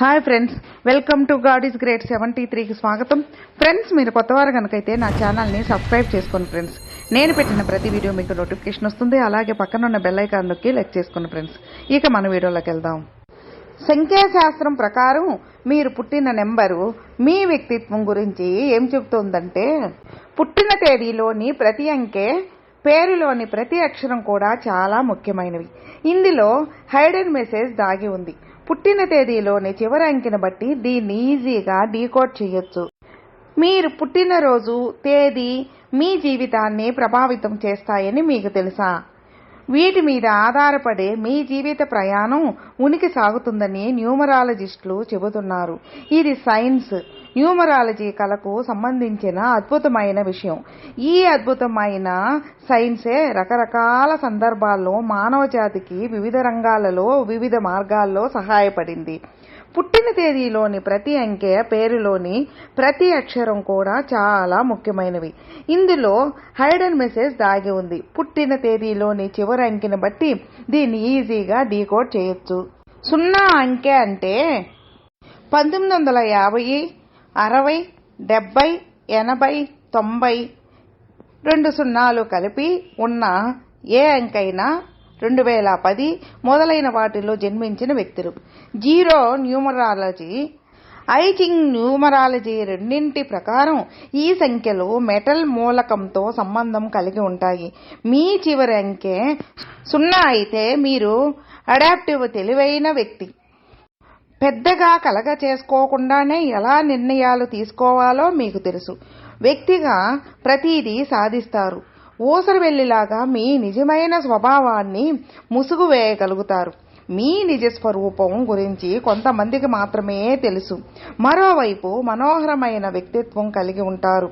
Hi friends, welcome to God is great 73కి స్వాగతం. Friends, మీరు కొత్తవారు కనుకైతే నా ఛానల్ని సబ్స్క్రైబ్ చేసుకోండి ఫ్రెండ్స్. నేను పెట్టిన ప్రతి వీడియో మీకు నోటిఫికేషన్ వస్తుంది. అలాగే పక్కన ఉన్న బెల్ ఐకాన్ నొక్కి లైక్ చేసుకోండి ఫ్రెండ్స్. ఇక మన వీడియోలోకి వెళ్దాం. సంఖ్యాశాస్త్రం ప్రకారం మీరు పుట్టిన నెంబరు మీ వ్యక్తిత్వం గురించి ఏం చెబుతోందంటే, పుట్టిన తేదీలోని ప్రతి అంకె, పేరులోని ప్రతి అక్షరం కూడా చాలా ముఖ్యమైనవి. ఇందులో హైడెన్ మెసేజ్ దాగి ఉంది. పుట్టిన తేదీలోని చివరి అంకెను బట్టి దీన్ని ఈజీగా డీకోడ్ చేయొచ్చు. మీరు పుట్టినరోజు, తేదీ మీ జీవితాన్ని ప్రభావితం చేస్తాయని మీకు తెలుసా? వీటి మీద ఆధారపడే మీ జీవిత ప్రయాణం ఉనికి సాగుతుందని న్యూమరాలజిస్టులు చెబుతున్నారు. ఇది సైన్స్, న్యూమరాలజీ కళకు సంబంధించిన అద్భుతమైన విషయం. ఈ అద్భుతమైన సైన్సే రకరకాల సందర్భాల్లో మానవ జాతికి వివిధ రంగాలలో వివిధ మార్గాల్లో సహాయపడింది. పుట్టిన తేదీలోని ప్రతి అంకె, పేరులోని ప్రతి అక్షరం కూడా చాలా ముఖ్యమైనవి. ఇందులో హైడెన్ మెసేజ్ దాగి ఉంది. పుట్టిన తేదీలోని చివరి అంకెను బట్టి దీన్ని ఈజీగా డీకోడ్ చేయొచ్చు. 0 అంకె అంటే 1950, 60, 70, 80, 90 2 సున్నాలు కలిపి ఉన్న ఏ అంకైనా 2010 మొదలైన వాటిలో జన్మించిన వ్యక్తులు. 0 న్యూమరాలజీ, ఐ చింగ్ న్యూమరాలజీ రెండింటి ప్రకారం ఈ సంఖ్యలు మెటల్ మూలకంతో సంబంధం కలిగి ఉంటాయి. మీ చివరి అంకె 0 అయితే మీరు అడాప్టివ్, తెలివైన వ్యక్తి. పెద్దగా కలగ చేసుకోకుండానే ఎలా నిర్ణయాలు తీసుకోవాలో మీకు తెలుసు. వ్యక్తిగా ప్రతిదీ సాధిస్తారు. ఊసరవెల్లిలాగా మీ నిజమైన స్వభావాన్ని ముసుగు వేయగలుగుతారు. మీ నిజ స్వరూపం గురించి కొంతమందికి మాత్రమే తెలుసు. మరోవైపు మనోహరమైన వ్యక్తిత్వం కలిగి ఉంటారు.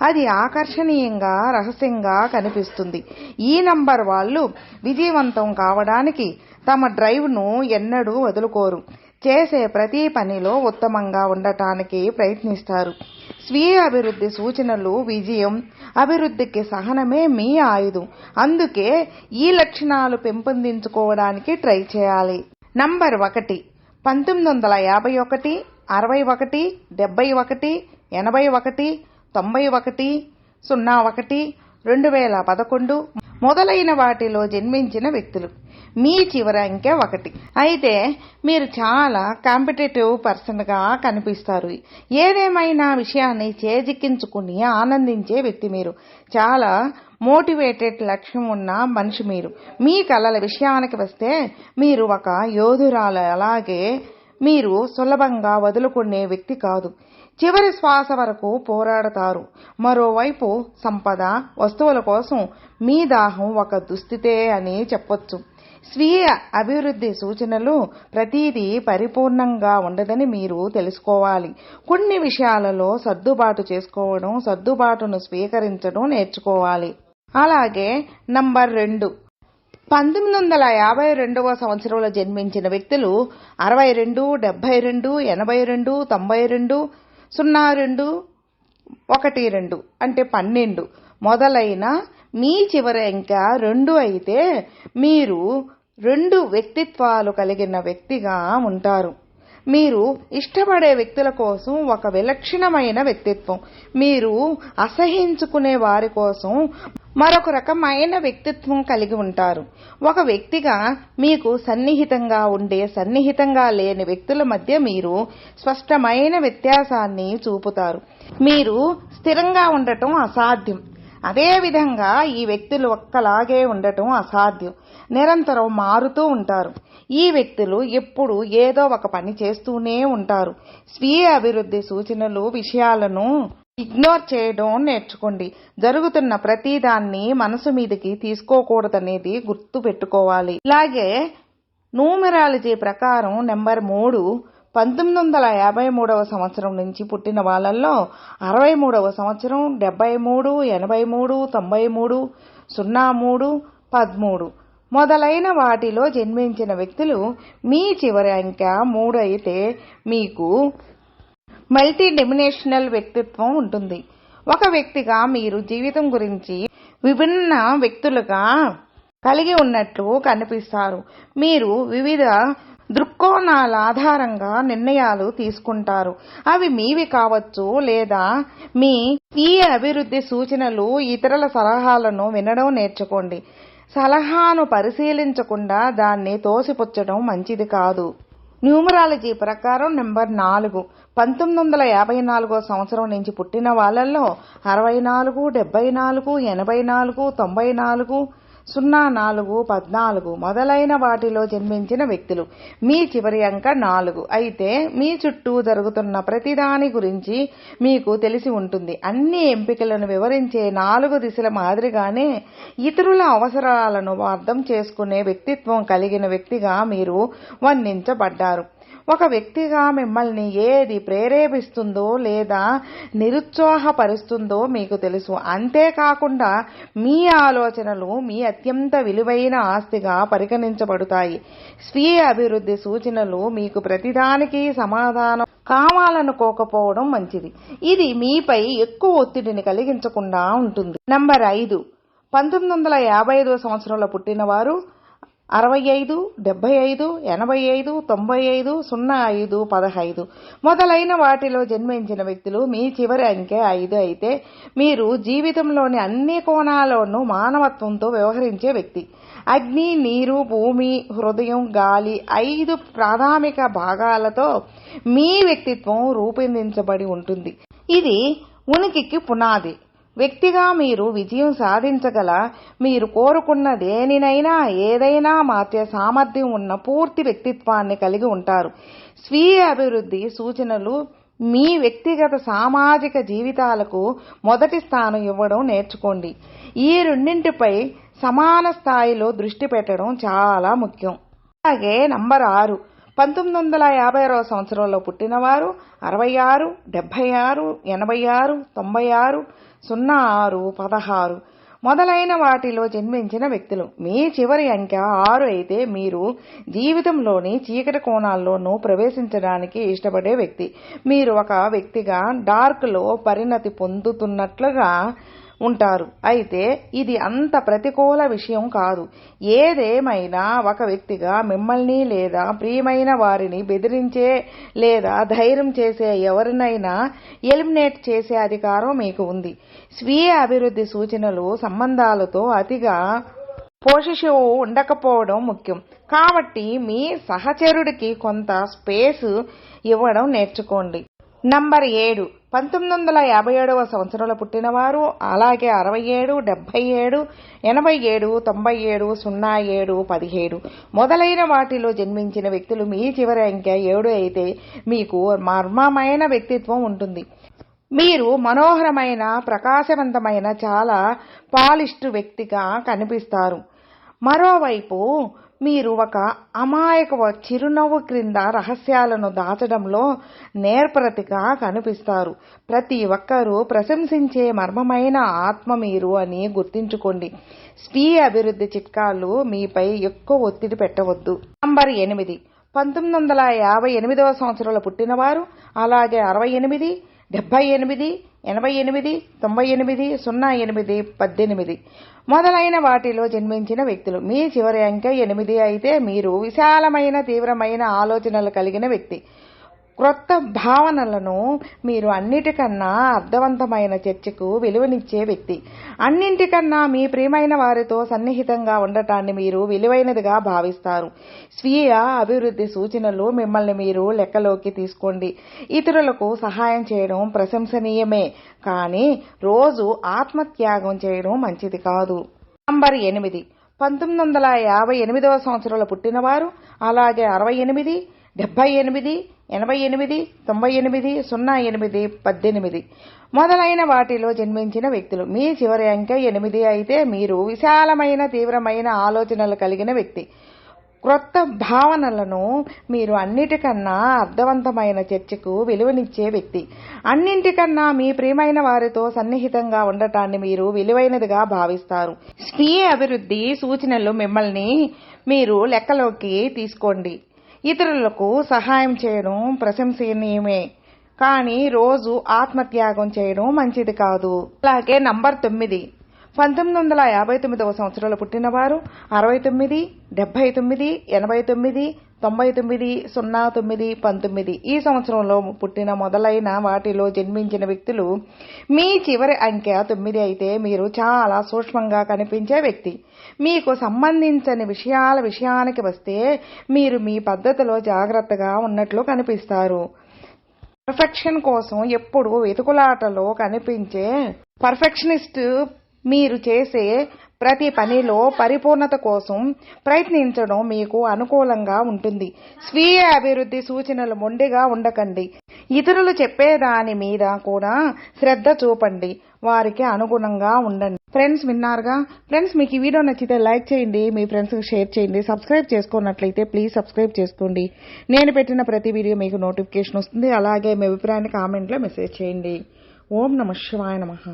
అది ఆకర్షణీయంగా, రహస్యంగా కనిపిస్తుంది. ఈ నంబర్ వాళ్ళు విజయవంతం కావడానికి తమ డ్రైవ్ను ఎన్నడూ వదులుకోరు. చేసే ప్రతి పనిలో ఉత్తమంగా ఉండటానికి ప్రయత్నిస్తారు. స్వీయ అభివృద్ధి సూచనలు విజయం, అభివృద్ధికి సహనమే మీ ఆయుధం. అందుకే ఈ లక్షణాలు పెంపొందించుకోవడానికి ట్రై చేయాలి. నంబర్ 1, 1951, 61, 71, 81, 91, 01, 2011 మొదలైన వాటిలో జన్మించిన వ్యక్తులు. మీ చివరి అంకె 1 అయితే మీరు చాలా కాంపిటేటివ్ పర్సన్గా కనిపిస్తారు. ఏదేమైనా విషయాన్ని చేజిక్కించుకుని ఆనందించే వ్యక్తి మీరు. చాలా మోటివేటెడ్, లక్ష్యం ఉన్న మనిషి మీరు. మీ కళల విషయానికి వస్తే మీరు ఒక యోధురాలు. అలాగే మీరు సులభంగా వదులుకునే వ్యక్తి కాదు. చివరి శ్వాస వరకు పోరాడతారు. మరోవైపు సంపద, వస్తువుల కోసం మీ దాహం ఒక దుస్థితే అని చెప్పొచ్చు. స్వీయ అభివృద్ధి సూచనలు ప్రతిదీ పరిపూర్ణంగా ఉండదని మీరు తెలుసుకోవాలి. కొన్ని విషయాలలో సర్దుబాటు చేసుకోవడం, సర్దుబాటును స్వీకరించడం నేర్చుకోవాలి. అలాగే నంబర్ 2, 1952వ సంవత్సరంలో జన్మించిన వ్యక్తులు 62, 72, 82, 92, 02, 12 అంటే 12 మొదలైన మీ చివరి అంకె 2 అయితే మీరు 2 వ్యక్తిత్వాలు కలిగిన వ్యక్తిగా ఉంటారు. మీరు ఇష్టపడే వ్యక్తుల కోసం ఒక విలక్షణమైన వ్యక్తిత్వం. మీరు అసహించుకునే వారి కోసం మరొక రకమైన వ్యక్తిత్వం కలిగి ఉంటారు. ఒక వ్యక్తిగా మీకు సన్నిహితంగా ఉండే, సన్నిహితంగా లేని వ్యక్తుల మధ్య మీరు స్పష్టమైన వ్యత్యాసాన్ని చూపుతారు. మీరు స్థిరంగా ఉండటం అసాధ్యం. అదేవిధంగా ఈ వ్యక్తులు ఒక్కలాగే ఉండటం అసాధ్యం. నిరంతరం మారుతూ ఉంటారు. ఈ వ్యక్తులు ఎప్పుడు ఏదో ఒక పని చేస్తూనే ఉంటారు. స్వీయ అభివృద్ధి సూచనలు విషయాలను ఇగ్నోర్ చేయడం నేర్చుకోండి. జరుగుతున్న ప్రతిదాన్ని మనసు మీదకి తీసుకోకూడదనేది గుర్తు పెట్టుకోవాలి. ఇలాగే న్యూమరాలజీ ప్రకారం నంబర్ 3, 1953వ సంవత్సరం నుంచి పుట్టిన వాళ్ళల్లో 63వ సంవత్సరం, 73, 83, 93, 03, 13 మొదలైన వాటిలో జన్మించిన వ్యక్తులు. మీ చివరి అంకె 3 అయితే మీకు మల్టీ డైమెన్షనల్ వ్యక్తిత్వం ఉంటుంది. ఒక వ్యక్తిగా మీరు జీవితం గురించి విభిన్న వ్యక్తులుగా కలిగి ఉన్నట్లు కనిపిస్తారు. మీరు వివిధ దృక్కోణాల ఆధారంగా నిర్ణయాలు తీసుకుంటారు. అవి మీవి కావచ్చు లేదా మీ స్వీయ అభివృద్ధి సూచనలు. ఇతరుల సలహాలను వినడం నేర్చుకోండి. సలహాను పరిశీలించకుండా దాన్ని తోసిపుచ్చడం మంచిది కాదు. న్యూమరాలజీ ప్రకారం నెంబర్ 4. 1954 సంవత్సరం నుంచి పుట్టిన వాళ్ళల్లో 64, 74, 84, 94, 04, 14 మొదలైన వాటిలో జన్మించిన వ్యక్తులు. మీ చివరి అంక 4 అయితే మీ చుట్టూ జరుగుతున్న ప్రతిదాని గురించి మీకు తెలిసి ఉంటుంది. అన్ని ఎంపికలను వివరించే 4 దిశల మాదిరిగానే ఇతరుల అవసరాలను అర్థం చేసుకునే వ్యక్తిత్వం కలిగిన వ్యక్తిగా మీరు వర్ణించబడ్డారు. ఒక వ్యక్తిగా మిమ్మల్ని ఏది ప్రేరేపిస్తుందో లేదా నిరుత్సాహపరుస్తుందో మీకు తెలుసు. అంతేకాకుండా మీ ఆలోచనలు మీ అత్యంత విలువైన ఆస్తిగా పరిగణించబడతాయి. స్వీయ అభివృద్ధి సూచనలు మీకు ప్రతిదానికి సమాధానం కావాలనుకోకపోవడం మంచిది. ఇది మీపై ఎక్కువ ఒత్తిడిని కలిగించకుండా ఉంటుంది. నంబర్ 5. 1955 సంవత్సరంలో పుట్టిన వారు 65, 75, 85, 95, 05, 15 మొదలైన వాటిలో జన్మించిన వ్యక్తులు. మీ చివరి అంకె 5 అయితే మీరు జీవితంలోని అన్ని కోణాల్లోనూ మానవత్వంతో వ్యవహరించే వ్యక్తి. అగ్ని, నీరు, భూమి, హృదయం, గాలి 5 ప్రాథమిక భాగాలతో మీ వ్యక్తిత్వం రూపొందించబడి ఉంటుంది. ఇది ఉనికికి పునాది. వ్యక్తిగా మీరు విజయం సాధించగల, మీరు కోరుకున్న దేనినైనా ఏదైనా మార్చే సామర్థ్యం ఉన్న పూర్తి వ్యక్తిత్వాన్ని కలిగి ఉంటారు. స్వీయ అభివృద్ధి సూచనలు మీ వ్యక్తిగత సామాజిక జీవితాలకు మొదటి స్థానం ఇవ్వడం నేర్చుకోండి. ఈ రెండింటిపై సమాన స్థాయిలో దృష్టి పెట్టడం చాలా ముఖ్యం. అలాగే నంబర్ 6. 1956 సంవత్సరంలో పుట్టినవారు 66, 76, 86, 96, 06, 16 మొదలైన వాటిలో జన్మించిన వ్యక్తులు. మీ చివరి అంకె 6 అయితే మీరు జీవితంలోని చీకటి కోణాల్లోనూ ప్రవేశించడానికి ఇష్టపడే వ్యక్తి. మీరు ఒక వ్యక్తిగా డార్క్లో పరిణతి పొందుతున్నట్లుగా ఉంటారు. అయితే ఇది అంత ప్రతికూల విషయం కాదు. ఏదేమైనా ఒక వ్యక్తిగా మిమ్మల్ని లేదా ప్రియమైన వారిని బెదిరించే లేదా ధైర్యం చేసే ఎవరినైనా ఎలిమినేట్ చేసే అధికారం మీకు ఉంది. స్వీయ అభివృద్ధి సూచనలు సంబంధాలతో అతిగా పోషిషివ్ ఉండకపోవడం ముఖ్యం. కాబట్టి మీ సహచరుడికి కొంత స్పేస్ ఇవ్వడం నేర్చుకోండి. నంబర్ 7. 1957 సంవత్సరంలో పుట్టినవారు అలాగే 67, 77, 87, 97, 07, 17 మొదలైన వాటిలో జన్మించిన వ్యక్తులు. మీ చివరి అంకె 7 అయితే మీకు మర్మమైన వ్యక్తిత్వం ఉంటుంది. మీరు మనోహరమైన, ప్రకాశవంతమైన, చాలా పాలిష్డ్ వ్యక్తిగా కనిపిస్తారు. మరోవైపు మీరు ఒక అమాయక చిరునవ్వు క్రింద రహస్యాలను దాచడంలో నేర్పరతిగా కనిపిస్తారు. ప్రతి ఒక్కరూ ప్రశంసించే మర్మమైన ఆత్మ మీరు అని గుర్తుంచుకోండి. స్వీయ అభివృద్ధి చిట్కాలు మీపై ఎక్కువ ఒత్తిడి పెట్టవద్దు. నంబర్ 8. 1958 సంవత్సరంలో పుట్టినవారు అలాగే 68, 78, 88, 98, 08, 18 మొదలైన వాటిలో జన్మించిన వ్యక్తులు. మీ చివరి అంకె 8 అయితే మీరు విశాలమైన, తీవ్రమైన ఆలోచనలు కలిగిన వ్యక్తి. క్రొత్త భావనలను మీరు అన్నిటికన్నా అర్థవంతమైన చర్చకు విలువనిచ్చే వ్యక్తి. అన్నింటికన్నా మీ ప్రియమైన వారితో సన్నిహితంగా ఉండటాన్ని మీరు విలువైనదిగా భావిస్తారు. స్వీయ అభివృద్ధి సూచనలు మిమ్మల్ని మీరు లెక్కలోకి తీసుకోండి. ఇతరులకు సహాయం చేయడం ప్రశంసనీయమే, కానీ రోజు ఆత్మత్యాగం చేయడం మంచిది కాదు. నంబర్ 8. 1958 సంవత్సరంలో పుట్టినవారు అలాగే 68, 78, 88, 98, 08, 18 మొదలైన వాటిలో జన్మించిన వ్యక్తులు. మీ చివరి అంకె 8 అయితే మీరు విశాలమైన, తీవ్రమైన ఆలోచనలు కలిగిన వ్యక్తి. క్రొత్త భావనలను మీరు అన్నిటికన్నా అర్థవంతమైన చర్చకు విలువనిచ్చే వ్యక్తి. అన్నింటికన్నా మీ ప్రియమైన వారితో సన్నిహితంగా ఉండటాన్ని మీరు విలువైనదిగా భావిస్తారు. స్వీయ అభివృద్ధి సూచనలు మిమ్మల్ని మీరు లెక్కలోకి తీసుకోండి. ఇతరులకు సహాయం చేయడం ప్రశంసనీయమే, కానీ రోజు ఆత్మత్యాగం చేయడం మంచిది కాదు. అలాగే నంబర్ 9. 1959 సంవత్సరంలో పుట్టినవారు 69, 79, 89, 990919 ఈ సంవత్సరంలో పుట్టిన మొదలైన వాటిలో జన్మించిన వ్యక్తులు మీ చివరి అంకె 9 అయితే మీరు చాలా సూక్ష్మంగా కనిపించే వ్యక్తి. మీకు సంబంధించని విషయానికి వస్తే మీరు మీ పద్ధతిలో జాగ్రత్తగా ఉన్నట్లు కనిపిస్తారు. పర్ఫెక్షన్ కోసం ఎప్పుడు వెతుకులాటలో కనిపించే పర్ఫెక్షనిస్ట్ మీరు చేసే ప్రతి పనిలో పరిపూర్ణత కోసం ప్రయత్నించడం మీకు అనుకూలంగా ఉంటుంది. స్వీయ అభివృద్ధి సూచనలు మొండిగా ఉండకండి. ఇతరులు చెప్పేదాని మీద కూడా శ్రద్ధ చూపండి. వారికి అనుగుణంగా ఉండండి. ఫ్రెండ్స్ విన్నారుగా. ఫ్రెండ్స్ మీకు ఈ వీడియో నచ్చితే లైక్ చేయండి, మీ ఫ్రెండ్స్కి షేర్ చేయండి. సబ్స్క్రైబ్ చేసుకున్నట్లయితే ప్లీజ్ సబ్స్క్రైబ్ చేసుకోండి. నేను పెట్టిన ప్రతి వీడియో మీకు నోటిఫికేషన్ వస్తుంది. అలాగే మీ అభిప్రాయాన్ని కామెంట్లో మెసేజ్ చేయండి. ఓం నమః శివాయ నమః.